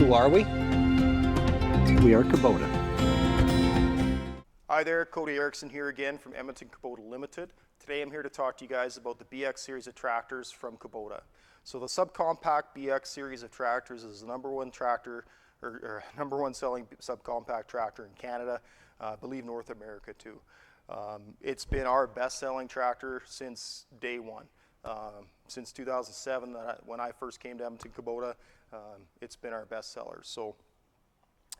Who are we? We are Kubota. Hi there, Cody Erickson here again from Edmonton Kubota Limited. Today I'm here to talk to you guys about the BX series of tractors from Kubota. So the subcompact BX series of tractors is the number one tractor, or number one selling subcompact tractor in Canada, I believe North America too. It's been our best selling tractor since day one. Since 2007, when I first came to Edmonton Kubota, it's been our best seller. So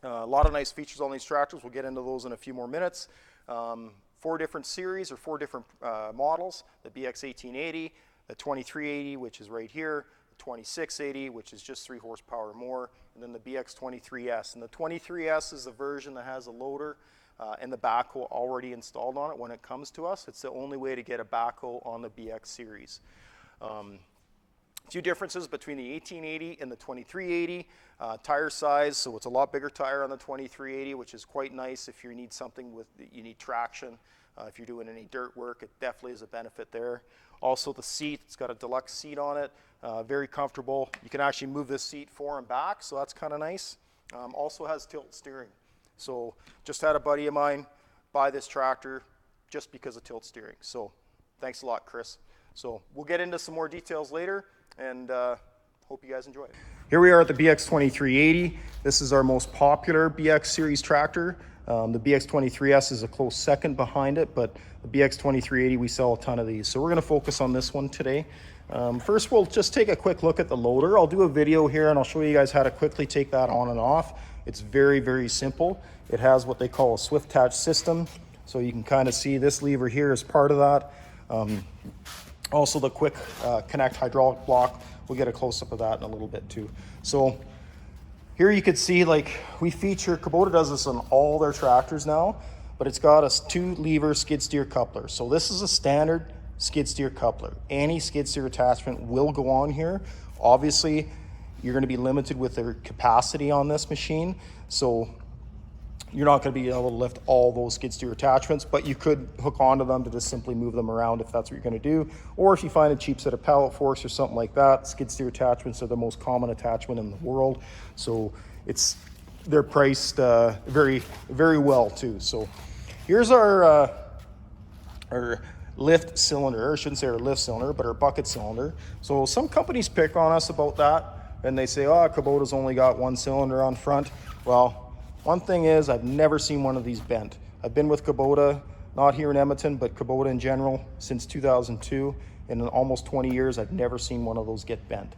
a lot of nice features on these tractors. We'll get into those in a few more minutes. 4 different series or 4 different models: the BX1880, the 2380, which is right here, the 2680, which is just 3 horsepower more, and then the BX23S. And the 23S is the version that has a loader and the backhoe already installed on it when it comes to us. It's the only way to get a backhoe on the BX series. A few differences between the 1880 and the 2380. Tire size, so it's a lot bigger tire on the 2380, which is quite nice if you need something with, you need traction. If you're doing any dirt work, it definitely is a benefit there. Also the seat, it's got a deluxe seat on it, very comfortable. You can actually move this seat forward and back, so that's kind of nice. Also has tilt steering. So just had a buddy of mine buy this tractor just because of tilt steering. So thanks a lot, Chris. So we'll get into some more details later, and hope you guys enjoy it. Here we are at the BX2380. This is our most popular BX series tractor. The BX23S is a close second behind it, but the BX2380, we sell a ton of these. So we're going to focus on this one today. First, we'll just take a quick look at the loader. I'll do a video here and I'll show you guys how to quickly take that on and off. It's very, very simple. It has what they call a swift attach system. So you can kind of see this lever here is part of that. Also the quick connect hydraulic block. We'll get a close-up of that in a little bit too. So here you can see, like, we feature, Kubota does this on all their tractors now, but it's got a 2-lever skid steer coupler. So this is a standard skid steer coupler. Any skid steer attachment will go on here. Obviously, you're going to be limited with the capacity on this machine, so you're not going to be able to lift all those skid steer attachments, but you could hook onto them to just simply move them around if that's what you're going to do. Or if you find a cheap set of pallet forks or something like that, skid steer attachments are the most common attachment in the world. So they're priced very, very well too. So here's our lift cylinder, or I shouldn't say our lift cylinder, but our bucket cylinder. So some companies pick on us about that, and they say, oh, Kubota's only got 1 cylinder on front. Well, one thing is, I've never seen one of these bent. I've been with Kubota, not here in Edmonton, but Kubota in general, since 2002. In almost 20 years, I've never seen one of those get bent.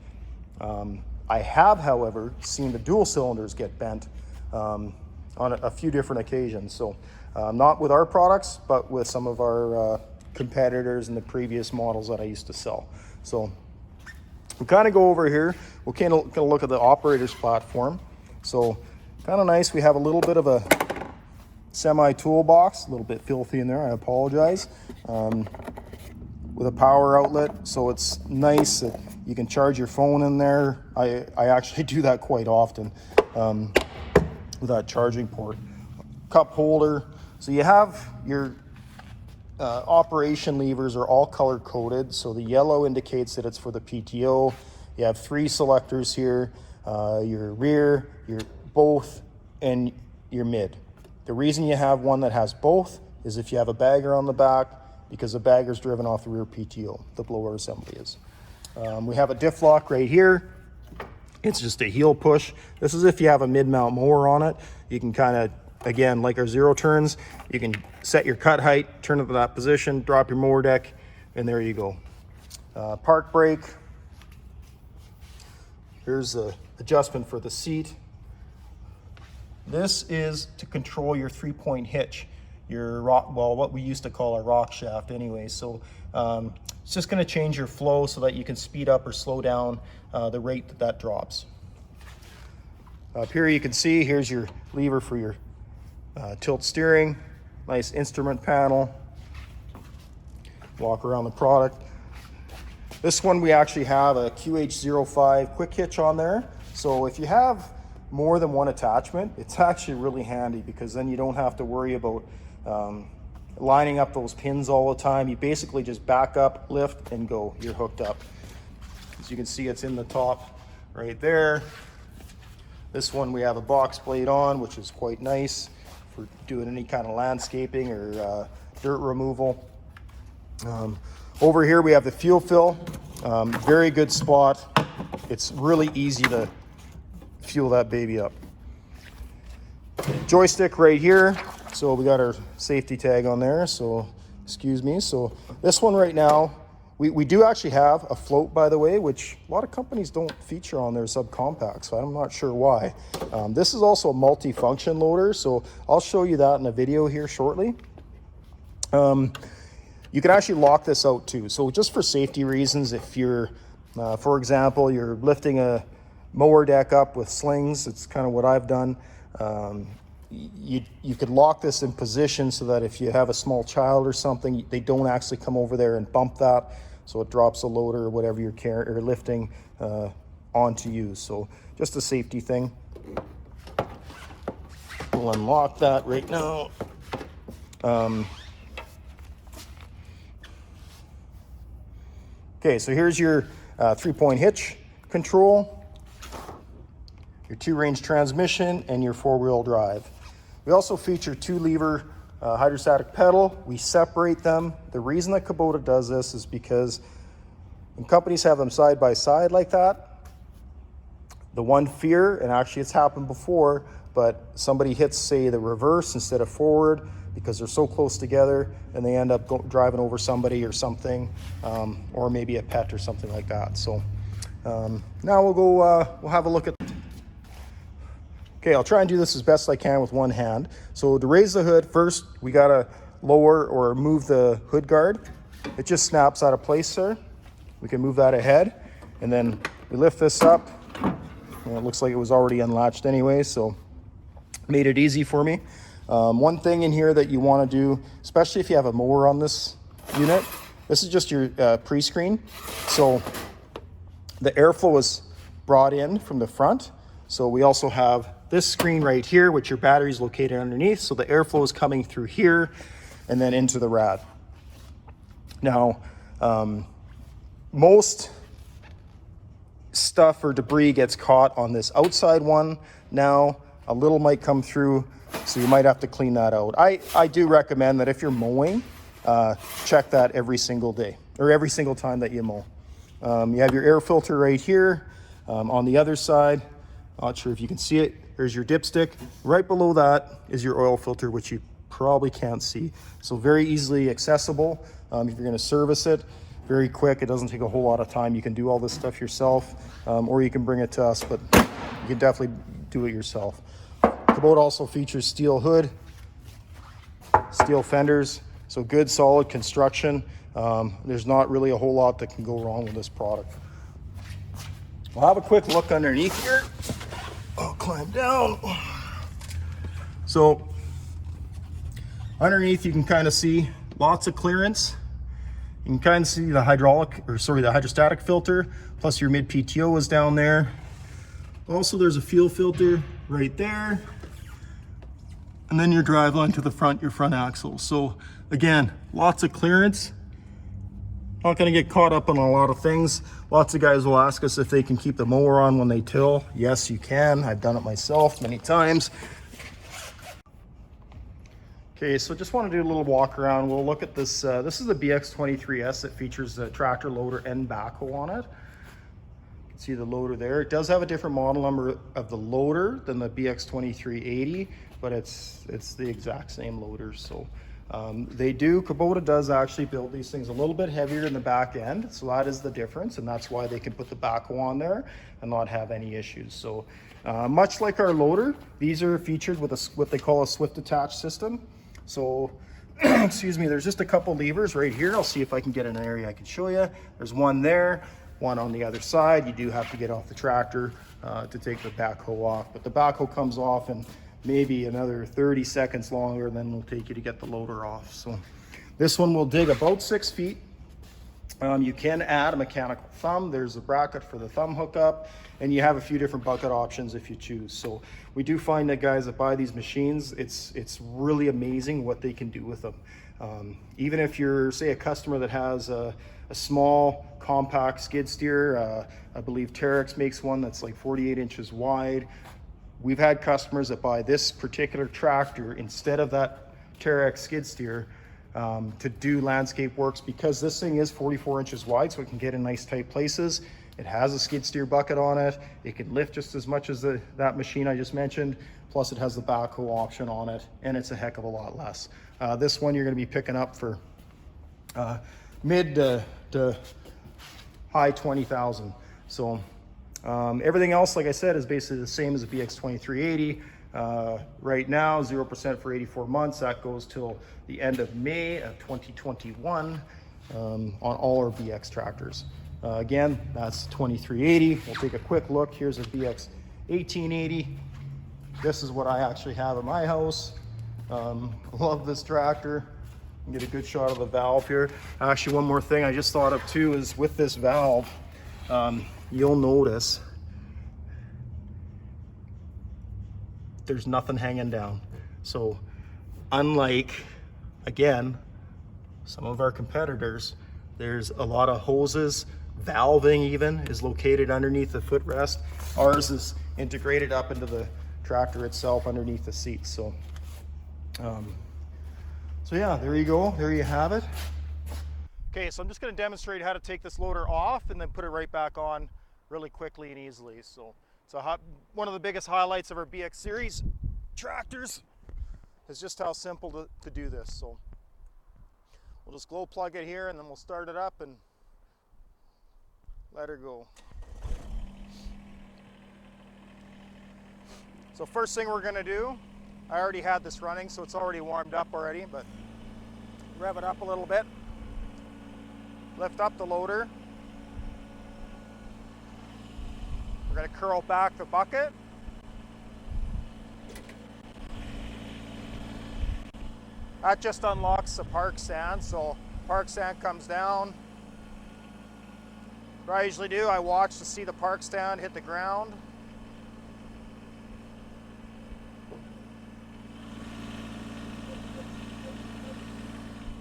I have, however, seen the dual cylinders get bent on a few different occasions. So not with our products, but with some of our competitors and the previous models that I used to sell. So we'll kind of go over here. We'll kind of look at the operator's platform. So kind of nice. We have a little bit of a semi toolbox, a little bit filthy in there, I apologize, with a power outlet. So it's nice that you can charge your phone in there. I actually do that quite often with that charging port. Cup holder. So you have your operation levers are all color coded. So the yellow indicates that it's for the PTO. You have 3 selectors here, your rear, your both, and your mid. The reason you have one that has both is if you have a bagger on the back, because the bagger's driven off the rear PTO, the blower assembly is. We have a diff lock right here. It's just a heel push. This is if you have a mid-mount mower on it. You can kind of, again, like our 0 turns, you can set your cut height, turn it to that position, drop your mower deck, and there you go. Park brake. Here's the adjustment for the seat. This is to control your 3-point hitch, your rock, well, what we used to call a rock shaft anyway. So it's just going to change your flow so that you can speed up or slow down the rate that drops. Up here you can see, here's your lever for your tilt steering. Nice instrument panel. Walk around the product. This one we actually have a QH05 quick hitch on there. So if you have more than one attachment, it's actually really handy, because then you don't have to worry about lining up those pins all the time. You basically just back up, lift, and go. You're hooked up. As you can see, it's in the top right there. This one we have a box blade on, which is quite nice for doing any kind of landscaping or dirt removal. Over here we have the fuel fill. Very good spot. It's really easy to fuel that baby up. Joystick right here. So we got our safety tag on there, so excuse me. So this one right now, we do actually have a float, by the way, which a lot of companies don't feature on their subcompacts, so I'm not sure why. This is also a multi-function loader, so I'll show you that in a video here shortly. You can actually lock this out too. So just for safety reasons, if you're, for example, you're lifting a mower deck up with slings, it's kind of what I've done. You could lock this in position so that if you have a small child or something, they don't actually come over there and bump that, so it drops the loader or whatever you're carrying or lifting onto you. So just a safety thing. We'll unlock that right now. Okay, so here's your 3-point hitch control, your 2-range transmission, and your 4-wheel drive. We also feature 2-lever hydrostatic pedal. We separate them. The reason that Kubota does this is because when companies have them side by side like that, the one fear, and actually it's happened before, but somebody hits, say, the reverse instead of forward because they're so close together, and they end up driving over somebody or something, or maybe a pet or something like that. So now we'll go, we'll have a look at. Okay, I'll try and do this as best I can with one hand. So to raise the hood, first we gotta lower or move the hood guard. It just snaps out of place there. We can move that ahead, and then we lift this up. And it looks like it was already unlatched anyway, so made it easy for me. One thing in here that you want to do, especially if you have a mower on this unit, this is just your pre-screen. So the airflow is brought in from the front. So we also have this screen right here, which your battery is located underneath. So the airflow is coming through here and then into the rad. Now, most stuff or debris gets caught on this outside one. Now, a little might come through, so you might have to clean that out. I do recommend that if you're mowing, check that every single day or every single time that you mow. You have your air filter right here. On the other side, not sure if you can see it, here's your dipstick. Right below that is your oil filter, which you probably can't see. So very easily accessible. If you're gonna service it, very quick, it doesn't take a whole lot of time. You can do all this stuff yourself, or you can bring it to us, but you can definitely do it yourself. Kubota also features steel hood, steel fenders, so good solid construction. There's not really a whole lot that can go wrong with this product. We'll have a quick look underneath here. I'll climb down. So underneath you can kind of see lots of clearance. You can kind of see the the hydrostatic filter, plus your mid PTO is down there. Also, there's a fuel filter right there. And then your drive line to the front, your front axle. So again, lots of clearance. Not gonna get caught up on a lot of things. Lots of guys will ask us if they can keep the mower on when they till. Yes, you can. I've done it myself many times. Okay, so just want to do a little walk around. We'll look at this. This is the BX23S that features the tractor loader and backhoe on it. You can see the loader there. It does have a different model number of the loader than the BX2380, but it's the exact same loader. So Kubota does actually build these things a little bit heavier in the back end. So that is the difference, and that's why they can put the backhoe on there and not have any issues. So much like our loader, these are featured with what they call a swift attach system. So, excuse me, there's just a couple levers right here. I'll see if I can get an area I can show you. There's one there, one on the other side. You do have to get off the tractor to take the backhoe off, but the backhoe comes off in maybe another 30 seconds longer than it'll take you to get the loader off. So this one will dig about 6 feet. You can add a mechanical thumb. There's a bracket for the thumb hookup, and you have a few different bucket options if you choose. So we do find that guys that buy these machines, it's really amazing what they can do with them. Even if you're, say, a customer that has a small compact skid steer, I believe Terex makes one that's like 48 inches wide. we've had customers that buy this particular tractor instead of that Terex skid steer to do landscape works, because this thing is 44 inches wide, so it can get in nice tight places. It has a skid steer bucket on it. It can lift just as much as that machine I just mentioned. Plus it has the backhoe option on it, and it's a heck of a lot less. This one you're gonna be picking up for mid to high 20,000. So everything else, like I said, is basically the same as the BX2380. Right now, 0% for 84 months. That goes till the end of May of 2021 on all our BX tractors. Again, that's 2380. We'll take a quick look. Here's a BX1880. This is what I actually have at my house. Love this tractor. Get a good shot of the valve here. Actually, one more thing I just thought of too is with this valve, you'll notice there's nothing hanging down. So unlike, again, some of our competitors, there's a lot of hoses, valving even is located underneath the footrest. Ours is integrated up into the tractor itself underneath the seat. So yeah, there you go. There you have it. Okay, so I'm just going to demonstrate how to take this loader off and then put it right back on really quickly and easily. So one of the biggest highlights of our BX series tractors is just how simple to do this. So we'll just glow plug it here, and then we'll start it up and let her go. So first thing we're going to do, I already had this running, so it's already warmed up already, but rev it up a little bit. Lift up the loader. We're going to curl back the bucket. That just unlocks the park stand, so park stand comes down. What I usually do, I watch to see the park stand hit the ground.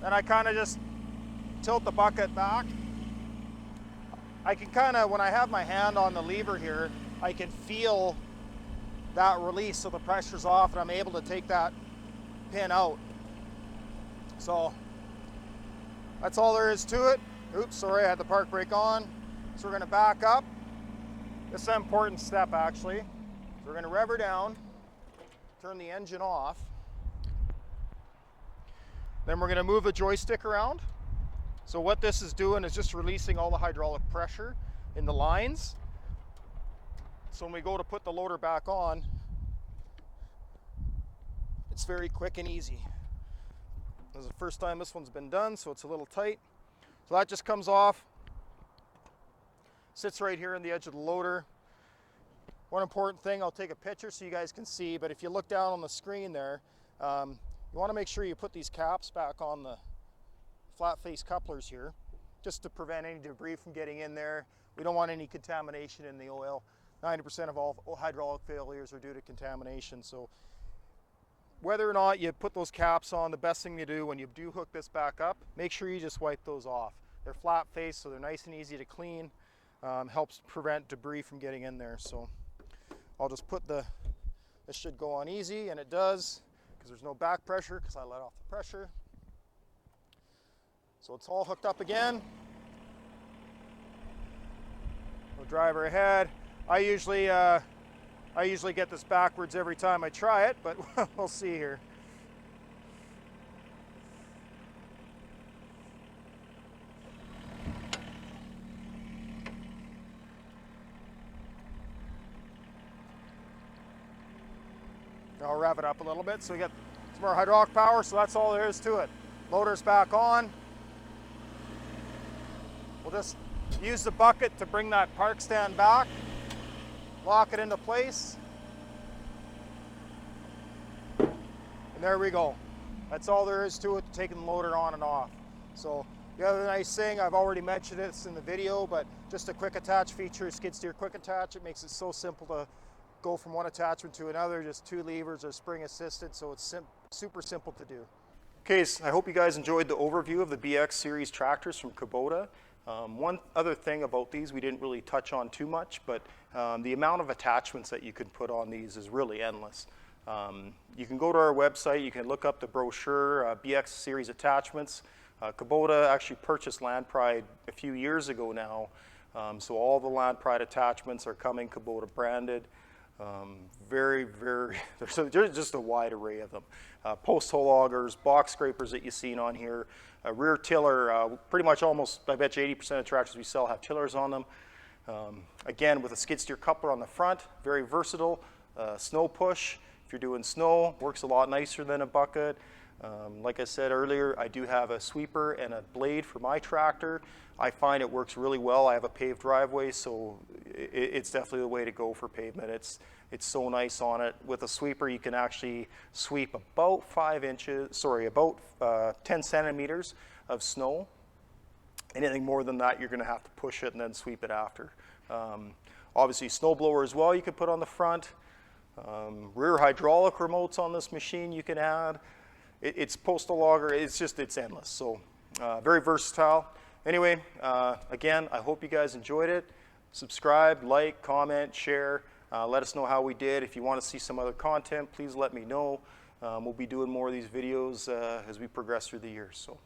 Then I kind of just tilt the bucket back. I can kind of, when I have my hand on the lever here, I can feel that release, so the pressure's off and I'm able to take that pin out. So that's all there is to it. Oops, sorry, I had the park brake on. So we're going to back up. This is an important step actually. So we're going to rev her down, turn the engine off. Then we're going to move the joystick around. So what this is doing is just releasing all the hydraulic pressure in the lines. So when we go to put the loader back on, it's very quick and easy. This is the first time this one's been done, so it's a little tight. So that just comes off, sits right here on the edge of the loader. One important thing, I'll take a picture so you guys can see, but if you look down on the screen there, you want to make sure you put these caps back on the flat face couplers here, just to prevent any debris from getting in there. We don't want any contamination in the oil. 90% of all hydraulic failures are due to contamination. So whether or not you put those caps on, the best thing to do when you do hook this back up, make sure you just wipe those off. They're flat face, so they're nice and easy to clean. Helps prevent debris from getting in there. So I'll just put this should go on easy, and it does, because there's no back pressure because I let off the pressure. So it's all hooked up again. We'll drive her ahead. I usually get this backwards every time I try it, but we'll see here. I'll rev it up a little bit so we get some more hydraulic power, so that's all there is to it. Loader's back on. We'll just use the bucket to bring that park stand back, lock it into place, and there we go. That's all there is to it, taking the loader on and off. So the other nice thing, I've already mentioned this in the video, but just a quick attach feature, skid steer quick attach. It makes it so simple to go from one attachment to another, just 2 levers are spring assisted, so it's super simple to do. Okay, so I hope you guys enjoyed the overview of the BX series tractors from Kubota. One other thing about these we didn't really touch on too much, but the amount of attachments that you can put on these is really endless. You can go to our website, you can look up the brochure, BX series attachments. Kubota actually purchased Land Pride a few years ago now, so all the Land Pride attachments are coming Kubota branded. There's just a wide array of them. Post hole augers, box scrapers that you've seen on here, a rear tiller, pretty much almost, I bet you 80% of tractors we sell have tillers on them. Again, with a skid steer coupler on the front, very versatile. Snow push, if you're doing snow, works a lot nicer than a bucket. Like I said earlier, I do have a sweeper and a blade for my tractor. I find it works really well. I have a paved driveway, so it's definitely the way to go for pavement. It's so nice on it. With a sweeper, you can actually sweep about 10 centimeters of snow. Anything more than that, you're going to have to push it and then sweep it after. Obviously, snow blower as well you can put on the front. Rear hydraulic remotes on this machine you can add. It's postal logger, it's endless. So very versatile. Anyway, again, I hope you guys enjoyed it. Subscribe, like, comment, share. Let us know how we did. If you want to see some other content, please let me know. We'll be doing more of these videos as we progress through the year. So.